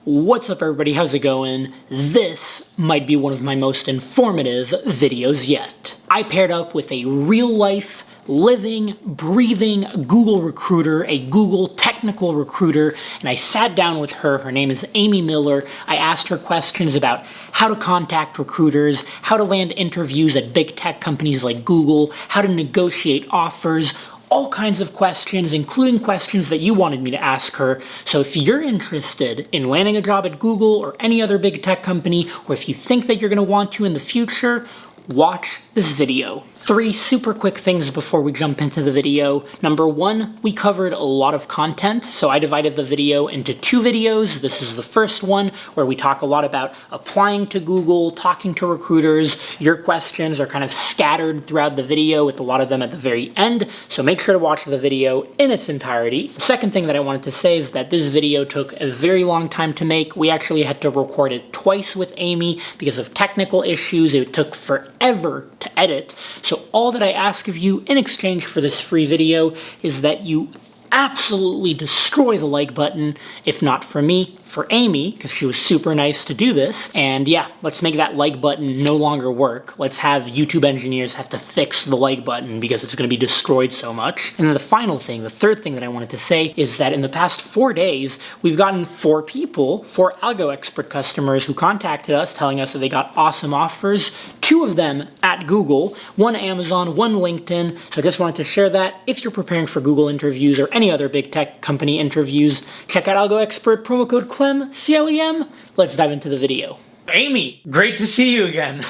What's up everybody, how's it going? This might be one of my most informative videos yet. I paired up with a real-life, living, breathing Google recruiter, a Google technical recruiter, and I sat down with her. Her name is Amy Miller. I asked her questions about how to contact recruiters, how to land interviews at big tech companies like Google, how to negotiate offers, all kinds of questions, including questions that you wanted me to ask her. So if you're interested in landing a job at Google or any other big tech company, or if you think that you're going to want to in the future, watch this video. 3 super quick things before we jump into the video. Number 1, we covered a lot of content, so I divided the video into 2 videos. This is the first one where we talk a lot about applying to Google, talking to recruiters. Your questions are kind of scattered throughout the video with a lot of them at the very end, so make sure to watch the video in its entirety. The second thing that I wanted to say is that this video took a very long time to make. We actually had to record it twice with Amy because of technical issues. It took forever to edit. So all that I ask of you in exchange for this free video is that you absolutely destroy the like button, if not for me, for Amy, because she was super nice to do this. And yeah, let's make that like button no longer work. Let's have YouTube engineers have to fix the like button because it's going to be destroyed so much. And then the final thing, the third thing that I wanted to say is that in the past 4 days, we've gotten 4 people, 4 algo expert customers who contacted us telling us that they got awesome offers, 2 of them at Google, 1 Amazon, 1 LinkedIn. So I just wanted to share that. If you're preparing for Google interviews or any other big tech company interviews, check out Algo Expert, promo code Clem, C-L-E-M. Let's dive into the video. Amy, great to see you again.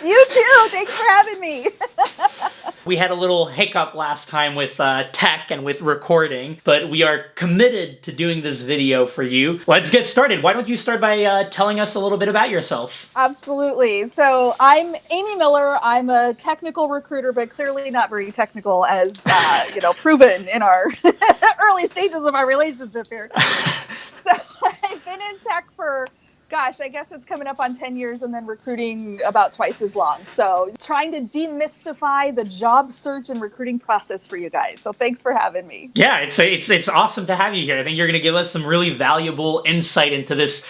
You too, thanks for having me. We had a little hiccup last time with tech and with recording, but we are committed to doing this video for you. Let's get started. Why don't you start by telling us a little bit about yourself? Absolutely. So I'm Amy Miller. I'm a technical recruiter, but clearly not very technical as, proven in our early stages of our relationship here. So I've been in tech for I guess it's coming up on 10 years and then recruiting about twice as long. So trying to demystify the job search and recruiting process for you guys. So thanks for having me. Yeah, it's awesome to have you here. I think you're going to give us some really valuable insight into this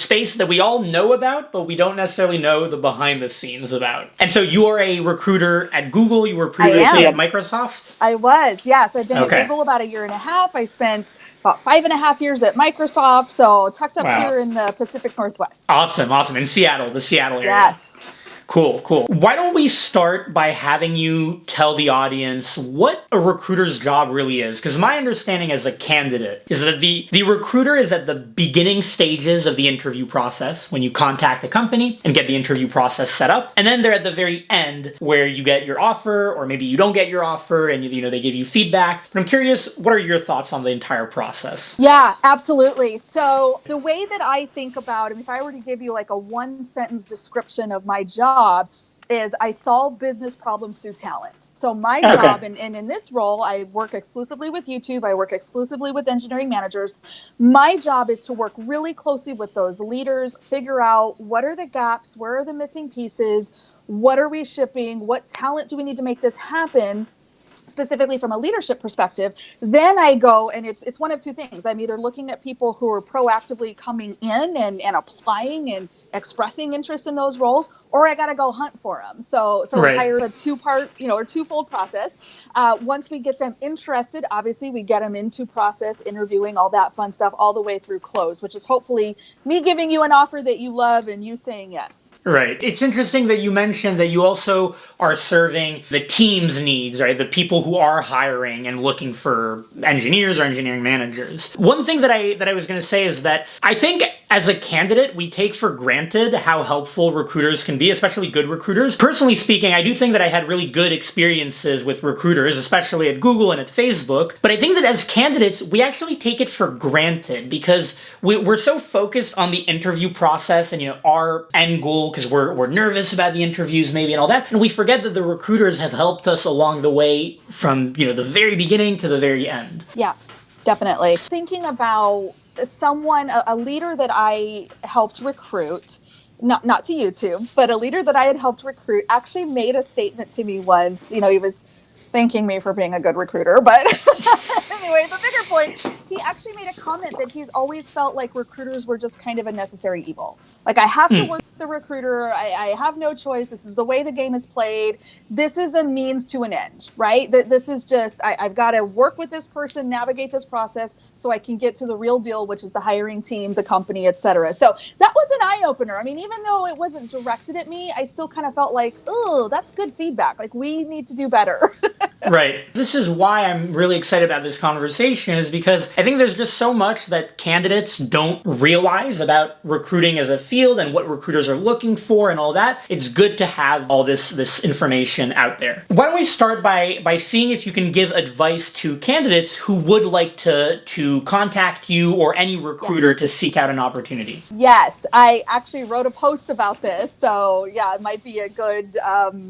space that we all know about, but we don't necessarily know the behind the scenes about. And so you are a recruiter at Google. You were previously at Microsoft? I was, yes. I've been at Google about 1.5 years. I spent about 5.5 years at Microsoft, so tucked up here in the Pacific Northwest. Awesome. In Seattle, the Seattle area. Yes. Cool. Why don't we start by having you tell the audience what a recruiter's job really is? Because my understanding as a candidate is that the recruiter is at the beginning stages of the interview process when you contact a company and get the interview process set up. And then they're at the very end where you get your offer, or maybe you don't get your offer and they give you feedback. But I'm curious, what are your thoughts on the entire process? Yeah, absolutely. So the way that I think about it, if I were to give you like a 1-sentence description of my job, is I solve business problems through talent. So my job, and in this role, I work exclusively with YouTube. I work exclusively with engineering managers. My job is to work really closely with those leaders, figure out what are the gaps, where are the missing pieces, what are we shipping, what talent do we need to make this happen, specifically from a leadership perspective. Then I go, and it's one of 2 things. I'm either looking at people who are proactively coming in and applying and expressing interest in those roles, or I got to go hunt for them. So it's a 2-part, or 2-fold process. Once we get them interested, obviously we get them into process, interviewing, all that fun stuff, all the way through close, which is hopefully me giving you an offer that you love and you saying yes. Right. It's interesting that you mentioned that you also are serving the team's needs, right? The people who are hiring and looking for engineers or engineering managers. One thing that I was going to say is that I think as a candidate, we take for granted how helpful recruiters can be, especially good recruiters. Personally speaking, I do think that I had really good experiences with recruiters, especially at Google and at Facebook. But I think that as candidates, we actually take it for granted because we're so focused on the interview process and, our end goal, because we're nervous about the interviews maybe and all that. And we forget that the recruiters have helped us along the way from, the very beginning to the very end. Yeah, definitely. Thinking about someone, a leader that I helped recruit, not to YouTube, but a leader that I had helped recruit actually made a statement to me once. He was thanking me for being a good recruiter. But anyway, the bigger point, he actually made a comment that he's always felt like recruiters were just kind of a necessary evil. Like, I have to work with the recruiter. I have no choice. This is the way the game is played. This is a means to an end, right? This is just, I've got to work with this person, navigate this process so I can get to the real deal, which is the hiring team, the company, etc. So that was an eye-opener. I mean, even though it wasn't directed at me, I still kind of felt like, oh, that's good feedback. Like, we need to do better. Right. This is why I'm really excited about this conversation, is because I think there's just so much that candidates don't realize about recruiting as a field and what recruiters are looking for and all that. It's good to have all this information out there. Why don't we start by seeing if you can give advice to candidates who would like to contact you or any recruiter to seek out an opportunity? Yes, I actually wrote a post about this, so yeah, it might be a good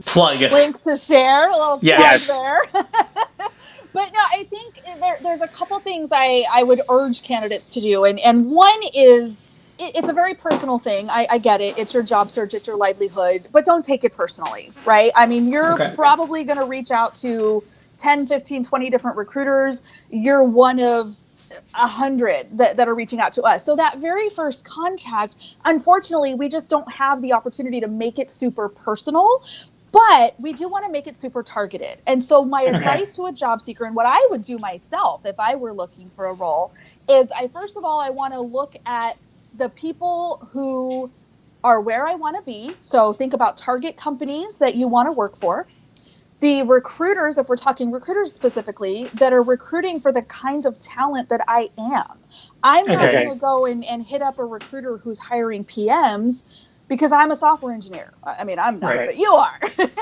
plug link to share. A little plug there. But no, I think there's a couple things I would urge candidates to do. And one is, it's a very personal thing. I get it. It's your job search. It's your livelihood. But don't take it personally, right? I mean, you're probably going to reach out to 10, 15, 20 different recruiters. You're one of 100 that are reaching out to us. So that very first contact, unfortunately, we just don't have the opportunity to make it super personal. But we do want to make it super targeted. And so my advice to a job seeker, and what I would do myself if I were looking for a role, is first of all, I want to look at the people who are where I want to be. So think about target companies that you want to work for. The recruiters, if we're talking recruiters specifically, that are recruiting for the kinds of talent that I am. I'm not going to go and hit up a recruiter who's hiring PMs because I'm a software engineer. I mean, I'm not, but you are.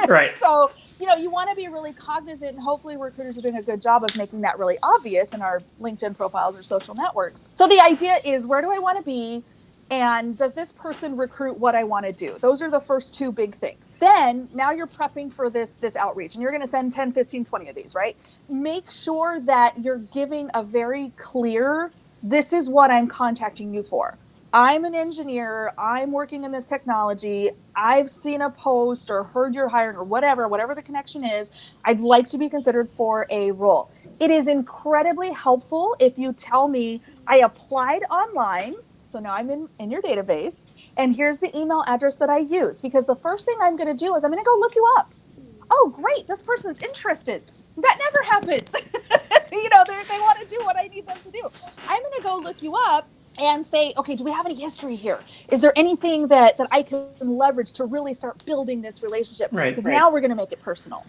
Right. So, you want to be really cognizant, and hopefully recruiters are doing a good job of making that really obvious in our LinkedIn profiles or social networks. So the idea is, where do I want to be? And does this person recruit what I want to do? Those are the first two big things. Then now you're prepping for this outreach, and you're going to send 10, 15, 20 of these, right? Make sure that you're giving a very clear, this is what I'm contacting you for. I'm an engineer. I'm working in this technology. I've seen a post or heard you're hiring or whatever the connection is. I'd like to be considered for a role. It is incredibly helpful if you tell me I applied online. So now I'm in your database, and here's the email address that I use, because the first thing I'm going to do is I'm going to go look you up. Oh, great. This person's interested. That never happens. They want to do what I need them to do. I'm going to go look you up and say, okay, do we have any history here? Is there anything that I can leverage to really start building this relationship? Because now we're going to make it personal.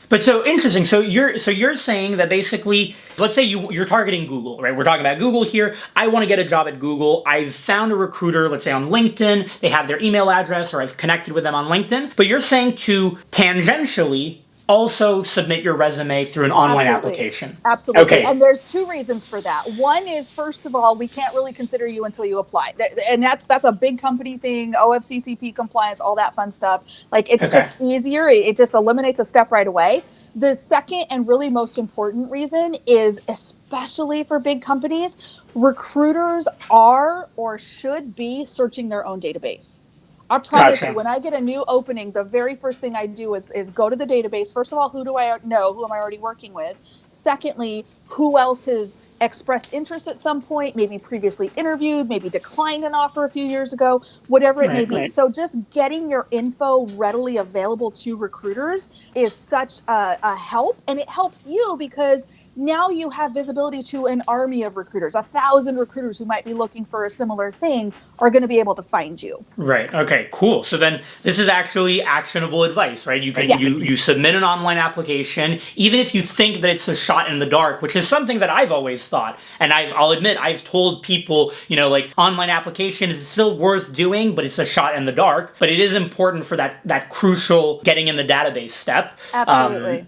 But so interesting. So you're saying that basically, let's say you're targeting Google, right? We're talking about Google here. I want to get a job at Google. I've found a recruiter, let's say on LinkedIn. They have their email address, or I've connected with them on LinkedIn. But you're saying to tangentially also submit your resume through an online application. Absolutely. Okay. And there's two reasons for that. One is, first of all, we can't really consider you until you apply. And that's a big company thing, OFCCP compliance, all that fun stuff. Like, it's just easier. It just eliminates a step right away. The second and really most important reason is, especially for big companies, recruiters are or should be searching their own database. I promise you, when I get a new opening, the very first thing I do is go to the database. First of all, who do I know? Who am I already working with? Secondly, who else has expressed interest at some point, maybe previously interviewed, maybe declined an offer a few years ago, whatever it may be. So just getting your info readily available to recruiters is such a help. And it helps you because now you have visibility to an army of recruiters. 1,000 recruiters who might be looking for a similar thing are going to be able to find you. Right. Okay, cool. So then this is actually actionable advice, right? You can you submit an online application, even if you think that it's a shot in the dark, which is something that I've always thought. And I'll admit, I've told people, like, online application is still worth doing, but it's a shot in the dark. But it is important for that crucial getting in the database step. Absolutely.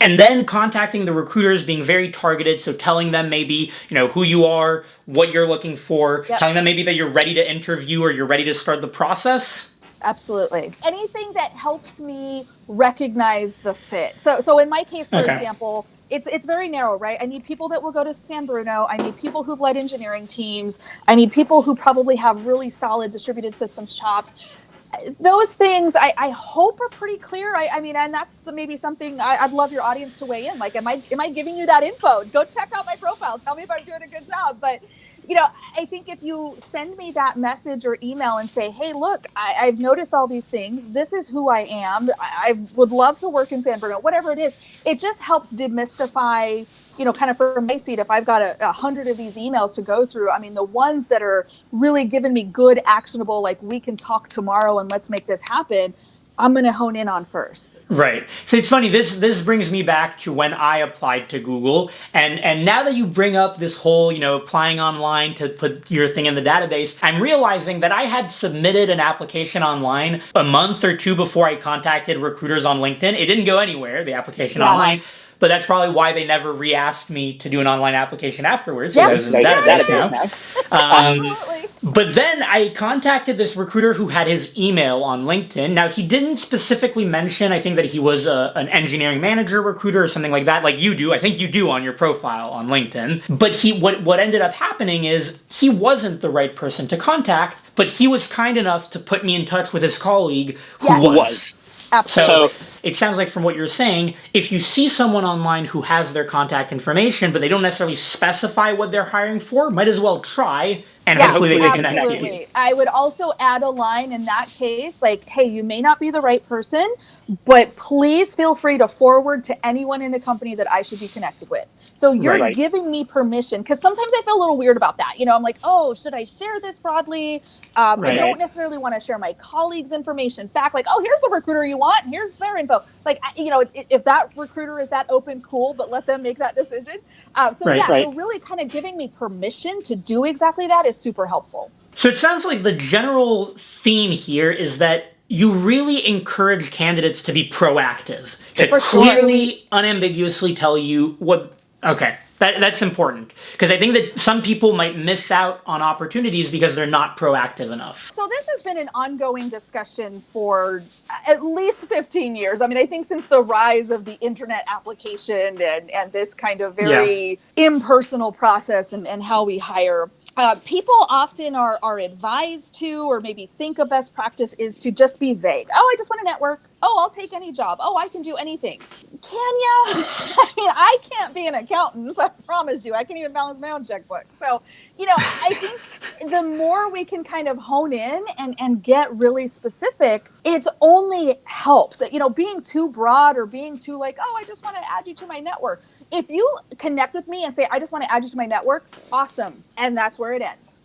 And then contacting the recruiters, being very targeted, so telling them maybe, who you are, what you're looking for, telling them maybe that you're ready to interview or you're ready to start the process. Absolutely. Anything that helps me recognize the fit. So in my case, for example, it's very narrow, right? I need people that will go to San Bruno. I need people who've led engineering teams. I need people who probably have really solid distributed systems chops. those things I hope are pretty clear. I mean, and that's maybe something I'd love your audience to weigh in. Like, am I giving you that info? Go check out my profile. Tell me if I'm doing a good job. But, I think if you send me that message or email and say, hey, look, I've noticed all these things. This is who I am. I would love to work in San Bernardino, whatever it is. It just helps demystify, kind of from my seat, if I've got 100 of these emails to go through, I mean, the ones that are really giving me good, actionable, like we can talk tomorrow and let's make this happen, I'm going to hone in on first. Right. So it's funny, this brings me back to when I applied to Google. And now that you bring up this whole, applying online to put your thing in the database, I'm realizing that I had submitted an application online a month or two before I contacted recruiters on LinkedIn. It didn't go anywhere, the application online. But that's probably why they never re-asked me to do an online application afterwards. Yeah, I was in the database now. Absolutely. But then I contacted this recruiter who had his email on LinkedIn. Now, he didn't specifically mention, I think, that he was an engineering manager recruiter or something like that, like you do. I think you do on your profile on LinkedIn. But what ended up happening is he wasn't the right person to contact, but he was kind enough to put me in touch with his colleague who was. Absolutely. So it sounds like from what you're saying, if you see someone online who has their contact information, but they don't necessarily specify what they're hiring for, might as well try, and hopefully they can connect to you. I would also add a line in that case, like, hey, you may not be the right person, but please feel free to forward to anyone in the company that I should be connected with. So you're giving me permission, because sometimes I feel a little weird about that. I'm like, oh, should I share this broadly? I don't necessarily want to share my colleagues' information back. Like, oh, here's the recruiter you want. Here's their info. Like, if that recruiter is that open, cool, but let them make that decision. So really kind of giving me permission to do exactly that is super helpful. So it sounds like the general theme here is that you really encourage candidates to be proactive, to clearly, unambiguously tell you what. Okay, that's important, because I think that some people might miss out on opportunities because they're not proactive enough. So this has been an ongoing discussion for at least 15 years. I mean, I think since the rise of the internet application and this kind of very impersonal process and how we hire. People often are advised to, or maybe think a best practice is to just be vague. Oh, I just want to network. Oh, I'll take any job. Oh, I can do anything. Can ya? I mean, I can't be an accountant. I promise you. I can't even balance my own checkbook. So, I think the more we can kind of hone in and get really specific, it only helps. Being too broad or being too like, oh, I just want to add you to my network. If you connect with me and say, I just want to add you to my network, awesome. And that's where it ends.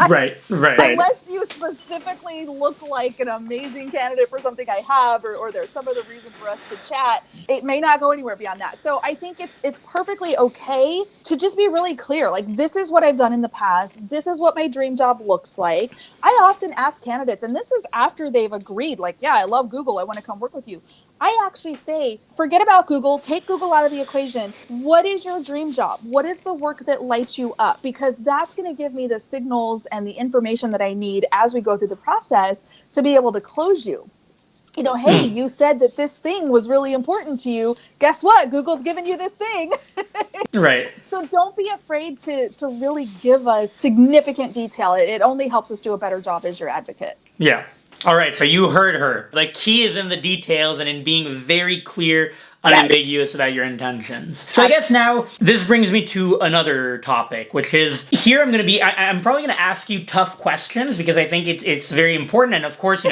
Right. Unless you specifically look like an amazing candidate for something I have, or there's some other reason for us to chat, it may not go anywhere beyond that. So I think it's perfectly okay to just be really clear. Like, this is what I've done in the past. This is what my dream job looks like. I often ask candidates, and this is after they've agreed, like, yeah, I love Google. I want to come work with you. I actually say, forget about Google, take Google out of the equation. What is your dream job? What is the work that lights you up? Because that's going to give me the signals and the information that I need as we go through the process to be able to close you. Hey, you said that this thing was really important to you. Guess what? Google's given you this thing. Right. So don't be afraid to really give us significant detail. It only helps us do a better job as your advocate. Yeah. All right, so you heard her. The key is in the details and in being very clear, unambiguous about your intentions. So I guess now this brings me to another topic, which is here I'm probably going to ask you tough questions because I think it's very important, and of course,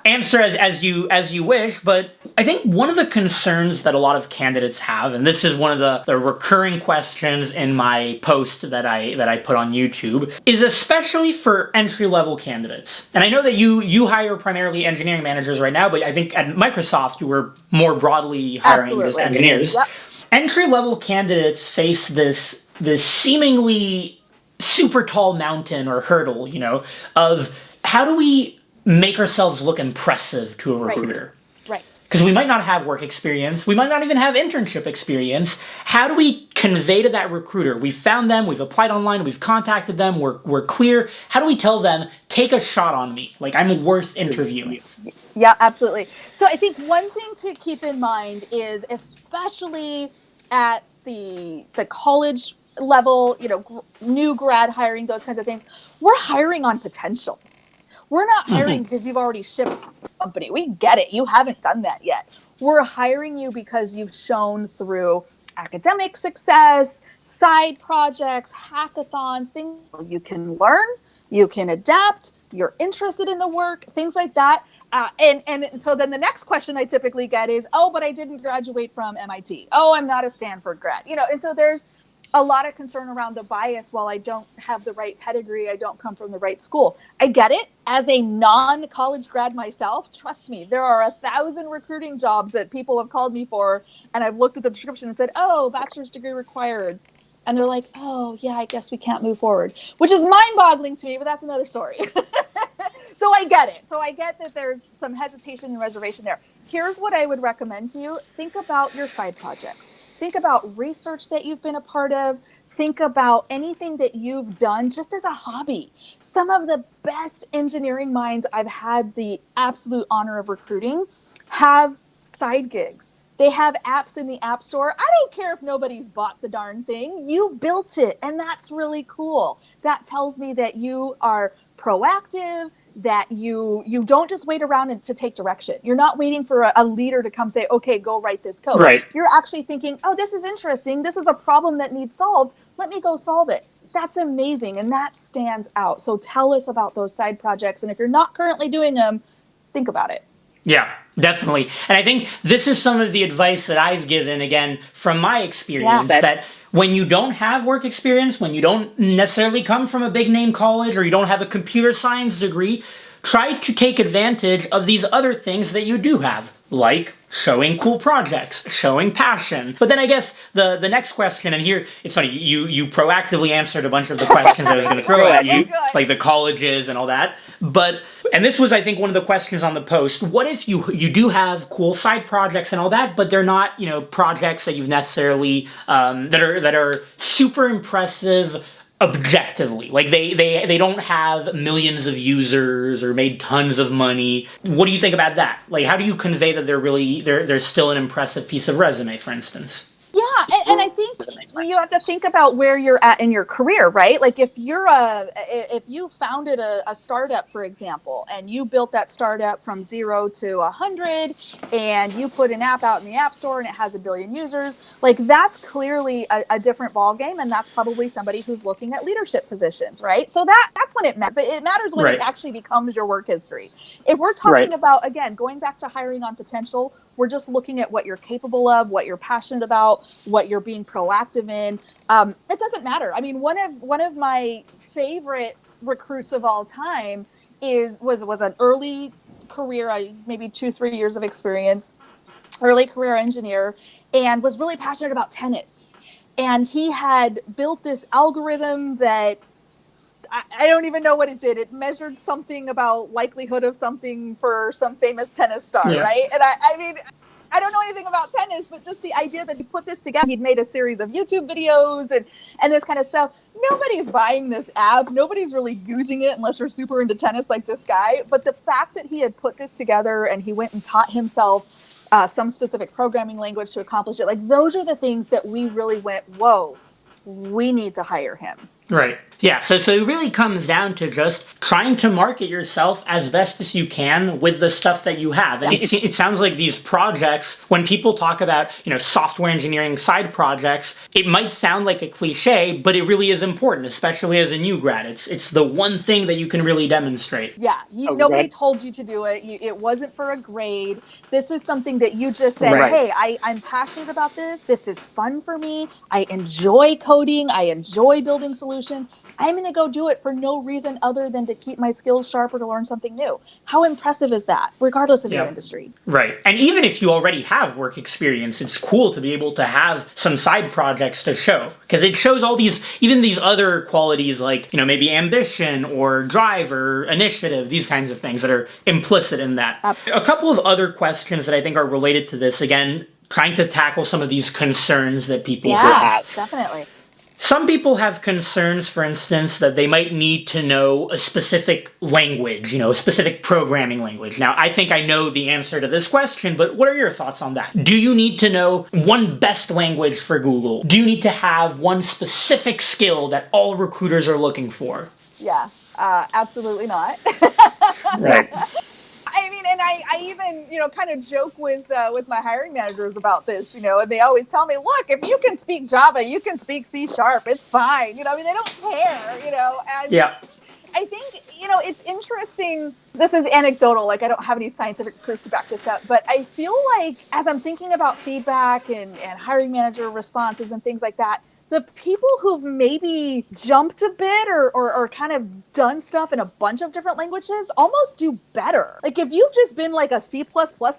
answer as you wish, but I think one of the concerns that a lot of candidates have, and this is one of the recurring questions in my post that I put on YouTube, is especially for entry-level candidates. And I know that you hire primarily engineering managers right now, but I think at Microsoft you were more broadly hiring just engineers. Yep. Entry-level candidates face this seemingly super tall mountain or hurdle, of how do we make ourselves look impressive to a recruiter? Right. Because we might not have work experience. We might not even have internship experience. How do we convey to that recruiter, we've found them, we've applied online, we've contacted them, we're clear. How do we tell them, take a shot on me? Like, I'm worth interviewing. Yeah, absolutely. So I think one thing to keep in mind is, especially at the college level, new grad hiring, those kinds of things, we're hiring on potential. We're not hiring because you've already shipped the company. We get it. You haven't done that yet. We're hiring you because you've shown through academic success, side projects, hackathons, things you can learn, you can adapt, you're interested in the work, things like that. And so then the next question I typically get is, oh, but I didn't graduate from MIT. Oh, I'm not a Stanford grad. And so there's a lot of concern around the bias. While I don't have the right pedigree, I don't come from the right school. I get it. As a non-college grad myself, trust me, there are 1,000 recruiting jobs that people have called me for, and I've looked at the description and said, oh, bachelor's degree required. And they're like, oh, yeah, I guess we can't move forward, which is mind-boggling to me, but that's another story. So I get it. So I get that there's some hesitation and reservation there. Here's what I would recommend to you. Think about your side projects. Think about research that you've been a part of. Think about anything that you've done just as a hobby. Some of the best engineering minds I've had the absolute honor of recruiting have side gigs. They have apps in the App Store. I don't care if nobody's bought the darn thing. You built it, and that's really cool. That tells me that you are proactive, that you don't just wait around to take direction. You're not waiting for a leader to come say, okay, go write this code. Right. You're actually thinking, oh, this is interesting. This is a problem that needs solved. Let me go solve it. That's amazing, and that stands out. So tell us about those side projects, and if you're not currently doing them, think about it. Yeah, definitely. And I think this is some of the advice that I've given, again, from my experience, that when you don't have work experience, when you don't necessarily come from a big name college, or you don't have a computer science degree, try to take advantage of these other things that you do have, like showing cool projects, showing passion. But then I guess the next question, and here, it's funny, you proactively answered a bunch of the questions I was going to throw at you, like the colleges and all that. But, and this was, I think, one of the questions on the post, what if you do have cool side projects and all that, but they're not, projects that you've necessarily, that are super impressive objectively, like they don't have millions of users or made tons of money. What do you think about that? Like, how do you convey that they're still an impressive piece of resume, for instance? Yeah, and I think you have to think about where you're at in your career, right? Like if you founded a startup, for example, and you built that startup from 0 to 100, and you put an app out in the App Store and it has 1 billion users, like that's clearly a different ballgame, and that's probably somebody who's looking at leadership positions, right? So that's when it matters. It matters when it actually becomes your work history. If we're talking about, again, going back to hiring on potential, we're just looking at what you're capable of, what you're passionate about, what you're being proactive in. It doesn't matter. I mean, one of my favorite recruits of all time was an early career, maybe 2-3 years of experience, early career engineer, and was really passionate about tennis. And he had built this algorithm that I don't even know what it did. It measured something about likelihood of something for some famous tennis star, right? And I mean, I don't know anything about tennis, but just the idea that he put this together, he'd made a series of YouTube videos and this kind of stuff. Nobody's buying this app. Nobody's really using it unless you're super into tennis like this guy. But the fact that he had put this together and he went and taught himself some specific programming language to accomplish it, like those are the things that we really went, whoa, we need to hire him. Right. Yeah, so it really comes down to just trying to market yourself as best as you can with the stuff that you have. And it sounds like these projects, when people talk about, software engineering side projects, it might sound like a cliche, but it really is important, especially as a new grad. It's the one thing that you can really demonstrate. Yeah, nobody told you to do it. It wasn't for a grade. This is something that you just said, hey, I'm passionate about this. This is fun for me. I enjoy coding. I enjoy building solutions. I'm going to go do it for no reason other than to keep my skills sharp or to learn something new. How impressive is that, regardless of your industry? Right. And even if you already have work experience, it's cool to be able to have some side projects to show. Because it shows all these, even these other qualities like, maybe ambition or drive or initiative, these kinds of things that are implicit in that. Absolutely. A couple of other questions that I think are related to this, again, trying to tackle some of these concerns that people have. Yeah, definitely. Some people have concerns, for instance, that they might need to know a specific language, a specific programming language. Now, I think I know the answer to this question, but what are your thoughts on that? Do you need to know one best language for Google? Do you need to have one specific skill that all recruiters are looking for? Yeah, absolutely not. Right. I mean, and I even, kind of joke with my hiring managers about this, and they always tell me, look, if you can speak Java, you can speak C#, it's fine. I mean, they don't care, and Yeah. I think, it's interesting. This is anecdotal. Like, I don't have any scientific proof to back this up, but I feel like as I'm thinking about feedback and hiring manager responses and things like that, the people who've maybe jumped a bit or kind of done stuff in a bunch of different languages almost do better. Like, if you've just been like a C++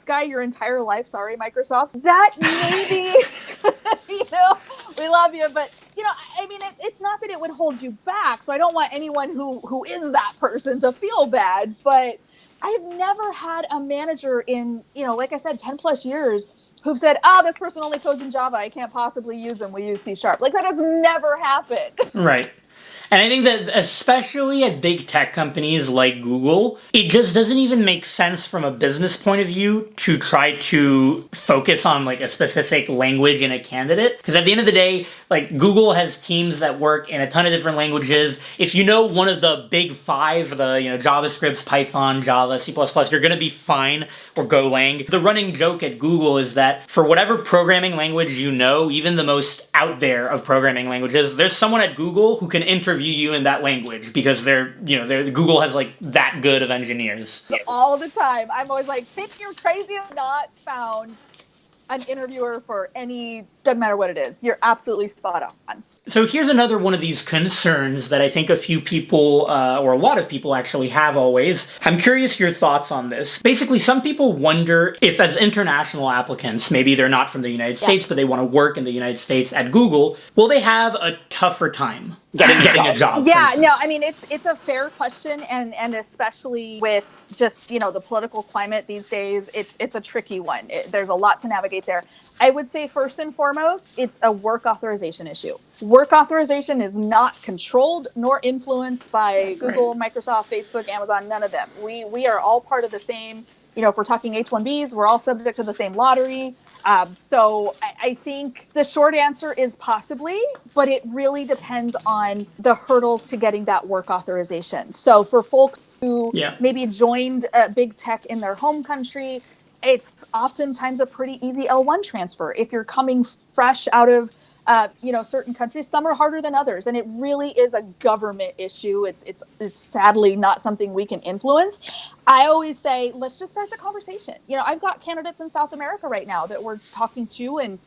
guy your entire life, sorry, Microsoft, that maybe, we love you, but I mean, it's not that it would hold you back. So I don't want anyone who is that person to feel bad, but I've never had a manager in, like I said, 10 plus years who've said, this person only codes in Java, I can't possibly use them, we use C#. Like, that has never happened. Right. And I think that especially at big tech companies like Google, it just doesn't even make sense from a business point of view to try to focus on like a specific language in a candidate. Because at the end of the day, like Google has teams that work in a ton of different languages. If you know one of the big five, the JavaScript, Python, Java, C++, you're going to be fine, or Golang. The running joke at Google is that for whatever programming language even the most out there of programming languages, there's someone at Google who can interview you in that language because Google has like that good of engineers. All the time. I'm always like, pick your crazy, not found an interviewer for doesn't matter what it is. You're absolutely spot on. So here's another one of these concerns that I think a few people, or a lot of people actually have always. I'm curious your thoughts on this. Basically, some people wonder if as international applicants, maybe they're not from the United States, but they want to work in the United States at Google, will they have a tougher time getting a job? Yeah, no, I mean, it's a fair question, and especially with just, the political climate these days, it's a tricky one. There's a lot to navigate there. I would say first and foremost, it's a work authorization issue. Work authorization is not controlled nor influenced by Google, Microsoft, Facebook, Amazon, none of them. We are all part of the same, if we're talking H-1Bs, we're all subject to the same lottery. So I think the short answer is possibly, but it really depends on the hurdles to getting that work authorization. So for folks who maybe joined big tech in their home country, it's oftentimes a pretty easy L1 transfer. If you're coming fresh out of certain countries, some are harder than others, and it really is a government issue. It's sadly not something we can influence. I always say, let's just start the conversation. I've got candidates in South America right now that we're talking to, and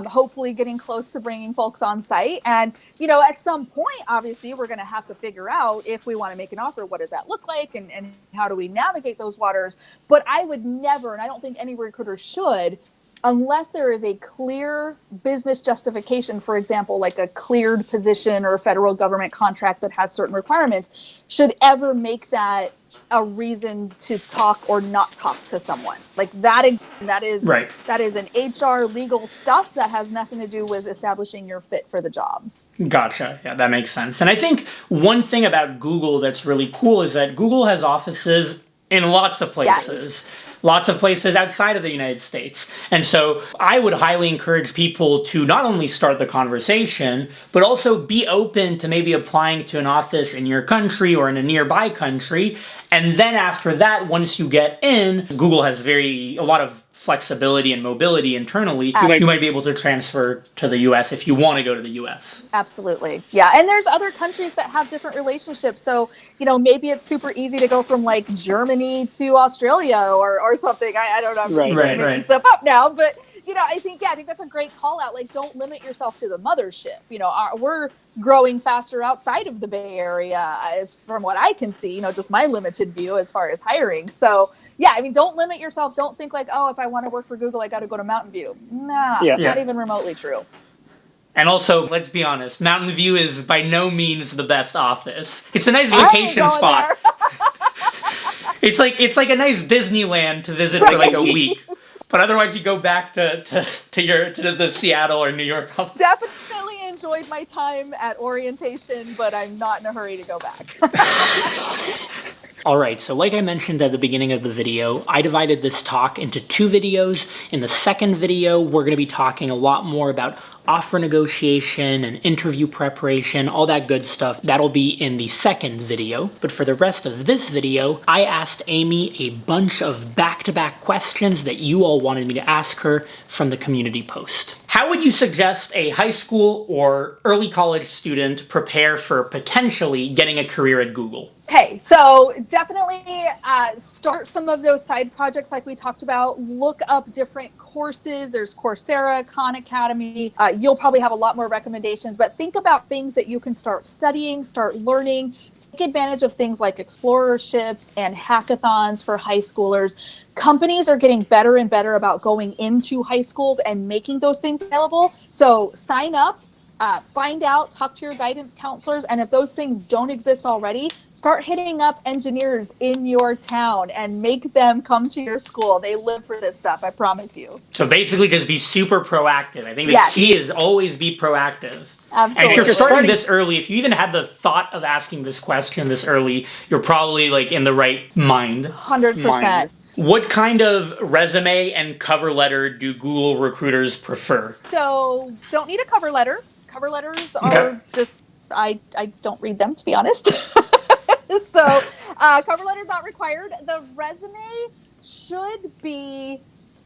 hopefully getting close to bringing folks on site. And, at some point, obviously, we're going to have to figure out if we want to make an offer, what does that look like, and how do we navigate those waters? But I would never, and I don't think any recruiter should, unless there is a clear business justification, for example, like a cleared position or a federal government contract that has certain requirements, should ever make that a reason to talk or not talk to someone. Like that is an HR legal stuff that has nothing to do with establishing your fit for the job. Gotcha. Yeah, that makes sense. And I think one thing about Google that's really cool is that Google has offices in lots of places. Yes. Lots of places outside of the United States. And so I would highly encourage people to not only start the conversation, but also be open to maybe applying to an office in your country or in a nearby country. And then after that, once you get in, Google has a lot of flexibility and mobility internally. Absolutely. You might be able to transfer to the U.S. if you want to go to the U.S. Absolutely. Yeah. And there's other countries that have different relationships. So, maybe it's super easy to go from like Germany to Australia or something. I don't know. I'm making stuff up now. But, I think that's a great call out. Like, don't limit yourself to the mothership. We're growing faster outside of the Bay Area, as from what I can see, just my limited view as far as hiring. So, don't limit yourself. Don't think like, if I want to work for Google, I got to go to Mountain View. Nah, not even remotely true. And also, let's be honest, Mountain View is by no means the best office. It's a nice vacation spot. It's like a nice Disneyland to visit for like a week. But otherwise, you go back to the Seattle or New York office. Definitely enjoyed my time at orientation, but I'm not in a hurry to go back. Alright, so like I mentioned at the beginning of the video, I divided this talk into 2 videos. In the second video, we're going to be talking a lot more about offer negotiation and interview preparation, all that good stuff. That'll be in the second video. But for the rest of this video, I asked Amy a bunch of back-to-back questions that you all wanted me to ask her from the community post. How would you suggest a high school or early college student prepare for potentially getting a career at Google? Okay, so definitely start some of those side projects like we talked about. Look up different courses. There's Coursera, Khan Academy. You'll probably have a lot more recommendations, but think about things that you can start studying, start learning. Take advantage of things like explorerships and hackathons for high schoolers. Companies are getting better and better about going into high schools and making those things available. So sign up. Find out, talk to your guidance counselors, and if those things don't exist already, start hitting up engineers in your town and make them come to your school. They live for this stuff, I promise you. So basically just be super proactive. I think the key is always be proactive. Absolutely. And if you're starting this early, if you even had the thought of asking this question this early, you're probably like in the right mind. 100%. What kind of resume and cover letter do Google recruiters prefer? So don't need a cover letter. Cover letters are just, I don't read them, to be honest. So cover letter not required. The resume should be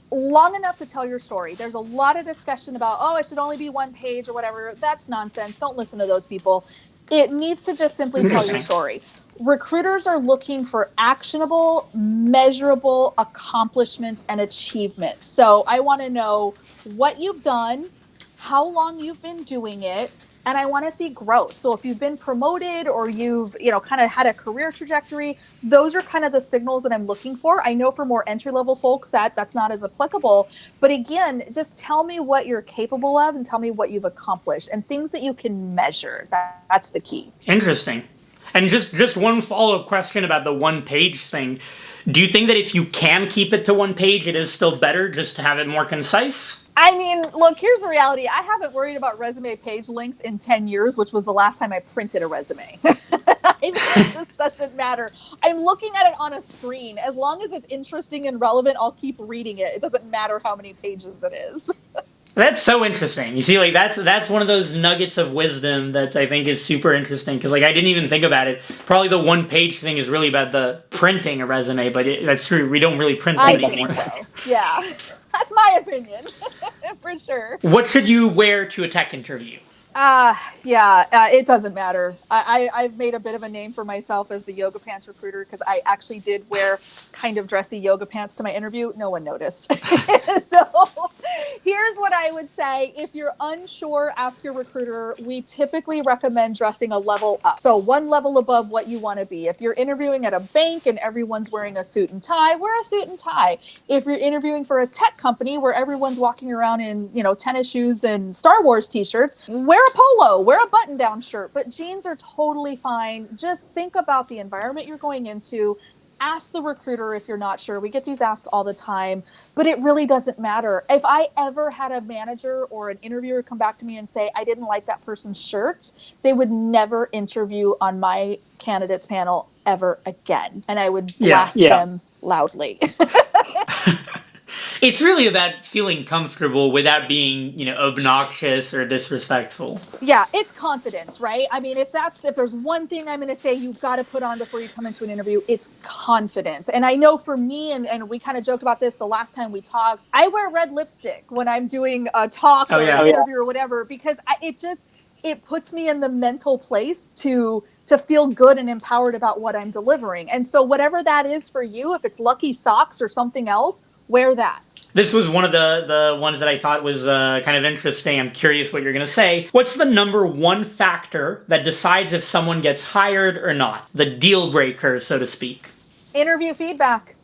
long enough to tell your story. There's a lot of discussion about, oh, it should only be 1 page or whatever. That's nonsense. Don't listen to those people. It needs to just simply tell your story. Recruiters are looking for actionable, measurable accomplishments and achievements. So I want to know what you've done, how long you've been doing it, and I want to see growth. So if you've been promoted or you've, kind of had a career trajectory, those are kind of the signals that I'm looking for. I know for more entry-level folks that's not as applicable, but again, just tell me what you're capable of and tell me what you've accomplished and things that you can measure. That's the key. Interesting. And just one follow-up question about the 1 page thing. Do you think that if you can keep it to 1 page, it is still better just to have it more concise? I mean, look, here's the reality. I haven't worried about resume page length in 10 years, which was the last time I printed a resume. It just doesn't matter. I'm looking at it on a screen. As long as it's interesting and relevant, I'll keep reading it. It doesn't matter how many pages it is. That's so interesting. You see, like, that's one of those nuggets of wisdom that I think is super interesting, because, like, I didn't even think about it. Probably the 1 page thing is really about the printing a resume, but that's true. We don't really print them anymore. So. Yeah, that's my opinion, for sure. What should you wear to a tech interview? It doesn't matter. I've made a bit of a name for myself as the yoga pants recruiter because I actually did wear kind of dressy yoga pants to my interview. No one noticed. So here's what I would say. If you're unsure, ask your recruiter. We typically recommend dressing a level up. So 1 level above what you want to be. If you're interviewing at a bank and everyone's wearing a suit and tie, wear a suit and tie. If you're interviewing for a tech company where everyone's walking around in, tennis shoes and Star Wars t-shirts, wear a polo, wear a button-down shirt, but jeans are totally fine. Just think about the environment you're going into. Ask the recruiter if you're not sure. We get these asked all the time, but it really doesn't matter. If I ever had a manager or an interviewer come back to me and say, I didn't like that person's shirt, they would never interview on my candidates panel ever again. And I would blast them loudly. It's really about feeling comfortable without being, obnoxious or disrespectful. Yeah, it's confidence, right? I mean, if there's one thing I'm going to say you've got to put on before you come into an interview, it's confidence. And I know for me, and we kind of joked about this the last time we talked, I wear red lipstick when I'm doing a talk or an interview or whatever, because it puts me in the mental place to feel good and empowered about what I'm delivering. And so whatever that is for you, if it's lucky socks or something else, wear that. This was one of the ones that I thought was kind of interesting. I'm curious what you're going to say. What's the number 1 factor that decides if someone gets hired or not? The deal breaker, so to speak. Interview feedback.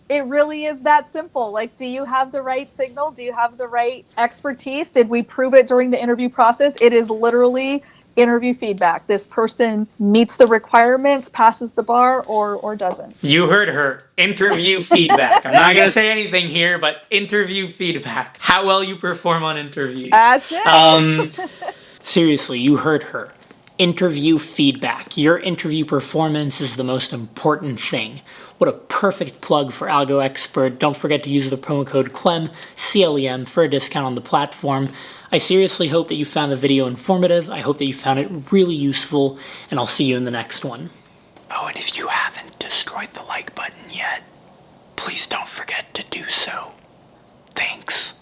It really is that simple. Like, do you have the right signal? Do you have the right expertise? Did we prove it during the interview process? It is literally interview feedback. This person meets the requirements, passes the bar, or doesn't. You heard her. Interview feedback. I'm not going to say anything here, but interview feedback. How well you perform on interviews. That's it. Seriously, you heard her. Interview feedback. Your interview performance is the most important thing. What a perfect plug for Algo Expert. Don't forget to use the promo code CLEM, C-L-E-M, for a discount on the platform. I seriously hope that you found the video informative. I hope that you found it really useful, and I'll see you in the next one. Oh, and if you haven't destroyed the like button yet, please don't forget to do so. Thanks.